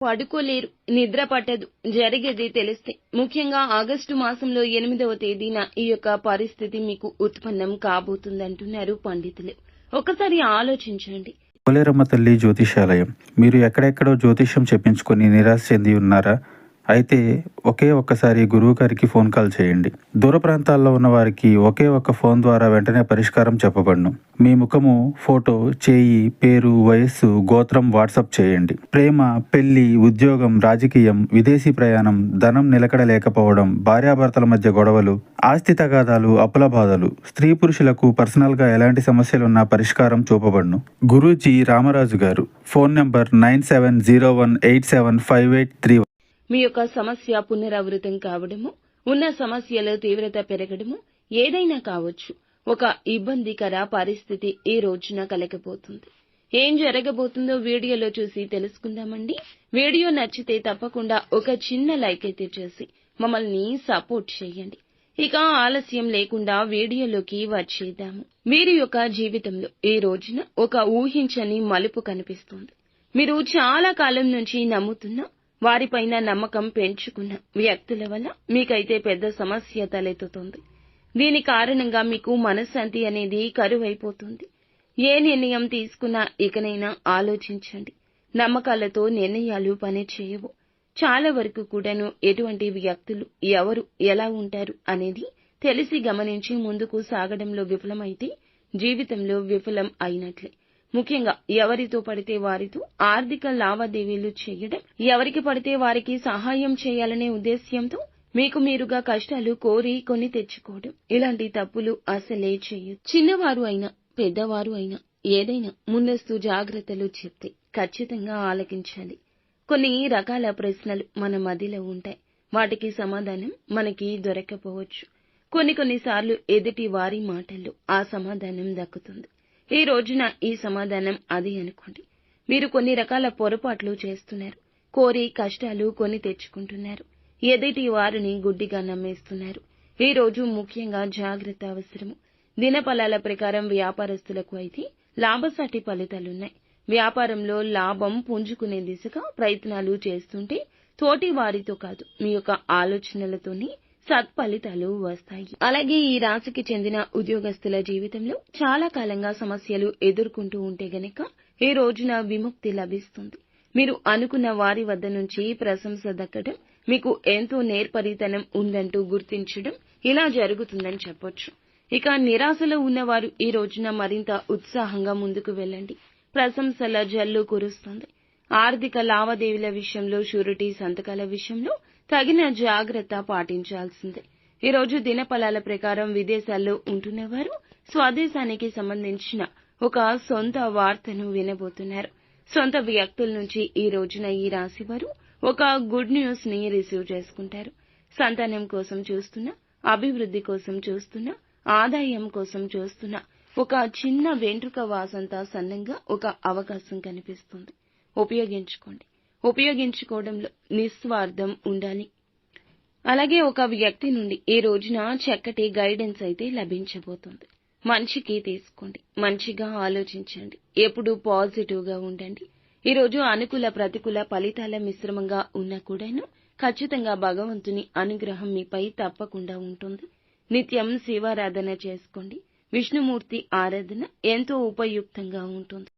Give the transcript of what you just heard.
పడుకోలేరు, నిద్ర పట్టదు, జరిగేది తెలిస్తే. ముఖ్యంగా ఆగస్టు మాసంలో 8వ తేదీన ఈ యొక్క పరిస్థితి మీకు ఉత్పన్నం కాబోతుందంటున్నారు పండితులు. ఒకసారి ఆలోచించండి. పోలేరమ్మ తల్లి జ్యోతిషాలయం. మీరు ఎక్కడెక్కడో జ్యోతిష్యం చెప్పించుకొని నిరాశ చెంది ఉన్నారా? అయితే ఒక్కసారి గురువుగారికి ఫోన్ కాల్ చేయండి. దూర ప్రాంతాల్లో ఉన్న వారికి ఒకే ఒక్క ఫోన్ ద్వారా వెంటనే పరిష్కారం చెప్పబడును. మీ ముఖము, ఫోటో, చేయి, పేరు, వయస్సు, గోత్రం వాట్సాప్ చేయండి. ప్రేమ, పెళ్లి, ఉద్యోగం, రాజకీయం, విదేశీ ప్రయాణం, ధనం నిలకడ లేకపోవడం, భార్యాభర్తల మధ్య గొడవలు, ఆస్తి తగాదాలు, అప్పుల బాధలు, స్త్రీ పురుషులకు పర్సనల్గా ఎలాంటి సమస్యలున్నా పరిష్కారం చూపబడును. గురూజీ రామరాజు గారు. Phone number 9701875831. మీ యొక్క సమస్య పునరావృతం కావడము, ఉన్న సమస్యలో తీవ్రత పెరగడము ఏదైనా కావచ్చు. ఒక ఇబ్బందికర పరిస్థితి ఈ రోజున కలగబోతుంది. ఏం జరగబోతుందో వీడియోలో చూసి తెలుసుకుందామండి. వీడియో నచ్చితే తప్పకుండా ఒక చిన్న లైక్ అయితే చేసి మమ్మల్ని సపోర్ట్ చేయండి. ఇక ఆలస్యం లేకుండా వీడియోలోకి వచ్చేద్దాము. వీరి యొక్క జీవితంలో ఈ రోజున ఒక ఊహించని మలుపు కనిపిస్తుంది. మీరు చాలా కాలం నుంచి నమ్ముతున్న, వారిపైన నమ్మకం పెంచుకున్న వ్యక్తుల వల్ల మీకైతే పెద్ద సమస్య తలెత్తుతుంది. దీని కారణంగా మీకు మనశ్శాంతి అనేది కరువైపోతుంది. ఏ నిర్ణయం తీసుకున్నా ఇకనైనా ఆలోచించండి. నమ్మకాలతో నిర్ణయాలు పనిచేయవు. చాలా వరకు కూడాను ఎటువంటి వ్యక్తులు, ఎవరు, ఎలా ఉంటారు అనేది తెలిసి గమనించి ముందుకు సాగడంలో విఫలమైతే జీవితంలో విఫలం అయినట్లే. ముఖ్యంగా ఎవరితో పడితే వారితో ఆర్థిక లావాదేవీలు చేయడం, ఎవరికి పడితే వారికి సహాయం చేయాలనే ఉద్దేశ్యంతో మీకు మీరుగా కష్టాలు కోరి కొని తెచ్చుకోవడం, ఇలాంటి తప్పులు అసలే చేయొద్దు. చిన్నవారు అయినా పెద్దవారు అయినా ఏదైనా ముందస్తు జాగ్రత్తలు చెప్తే ఖచ్చితంగా ఆలకించాలి. కొన్ని రకాల ప్రశ్నలు మన మదిలో ఉంటాయి. వాటికి సమాధానం మనకి దొరక్కపోవచ్చు. కొన్నిసార్లు ఎదుటి వారి మాటల్లో ఆ సమాధానం దక్కుతుంది. ఈ రోజున ఈ సమాధానం అది అనుకోండి. మీరు కొన్ని రకాల పొరపాట్లు చేస్తున్నారు. కోరి కష్టాలు కొని తెచ్చుకుంటున్నారు. ఎదుటి వారిని గుడ్డిగా నమ్మేస్తున్నారు. ఈ రోజు ముఖ్యంగా జాగ్రత్త అవసరము. దినఫలాల ప్రకారం వ్యాపారస్తులకు అయితే లాభసాటి ఫలితాలున్నాయి. వ్యాపారంలో లాభం పుంజుకునే దిశగా ప్రయత్నాలు చేస్తుంటే తోటి వారితో కాదు, మీ యొక్క ఆలోచనలతోనే సత్ఫలితాలు వస్తాయి. అలాగే ఈ రాశికి చెందిన ఉద్యోగస్తుల జీవితంలో చాలా కాలంగా సమస్యలు ఎదుర్కొంటూ ఉంటే గనక ఈ రోజున విముక్తి లభిస్తుంది. మీరు అనుకున్న వారి వద్ద నుంచి ప్రశంస దక్కడం, మీకు ఎంతో నేర్పరితనం ఉందంటూ గుర్తించడం ఇలా జరుగుతుందని చెప్పొచ్చు. ఇక నిరాశలో ఉన్నవారు ఈ రోజున మరింత ఉత్సాహంగా ముందుకు వెళ్ళండి. ప్రశంసల జల్లు కురుస్తుంది. ఆర్థిక లావాదేవీల విషయంలో, షూరిటీ సంతకాల విషయంలో తగిన జాగ్రత్త పాటించాల్సిందే. ఈ రోజు దినఫలాల ప్రకారం విదేశాల్లో ఉంటున్నవారు స్వదేశానికి సంబంధించిన ఒక సొంత వార్తను వినబోతున్నారు. సొంత వ్యక్తుల నుంచి ఈ రోజున ఈ రాశి వారు ఒక గుడ్ న్యూస్ ని రిసీవ్ చేసుకుంటారు. సంతానం కోసం చూస్తున్నా, అభివృద్ధి కోసం చూస్తున్నా, ఆదాయం కోసం చూస్తున్నా ఒక చిన్న వెంట్రుక వాసంతా సన్నంగా ఒక అవకాశం కనిపిస్తుంది. ఉపయోగించుకోండి. ఉపయోగించుకోవడంలో నిస్వార్థం ఉండాలి. అలాగే ఒక వ్యక్తి నుండి ఈ రోజున చక్కటి గైడెన్స్ అయితే లభించబోతుంది. మంచికి తీసుకోండి. మంచిగా ఆలోచించండి. ఎప్పుడూ పాజిటివ్ గా ఉండండి. ఈ రోజు అనుకూల ప్రతికూల ఫలితాల మిశ్రమంగా ఉన్నా కూడాను ఖచ్చితంగా భగవంతుని అనుగ్రహం మీపై తప్పకుండా ఉంటుంది. నిత్యం శివారాధన చేసుకోండి. విష్ణుమూర్తి ఆరాధన ఎంతో ఉపయుక్తంగా ఉంటుంది.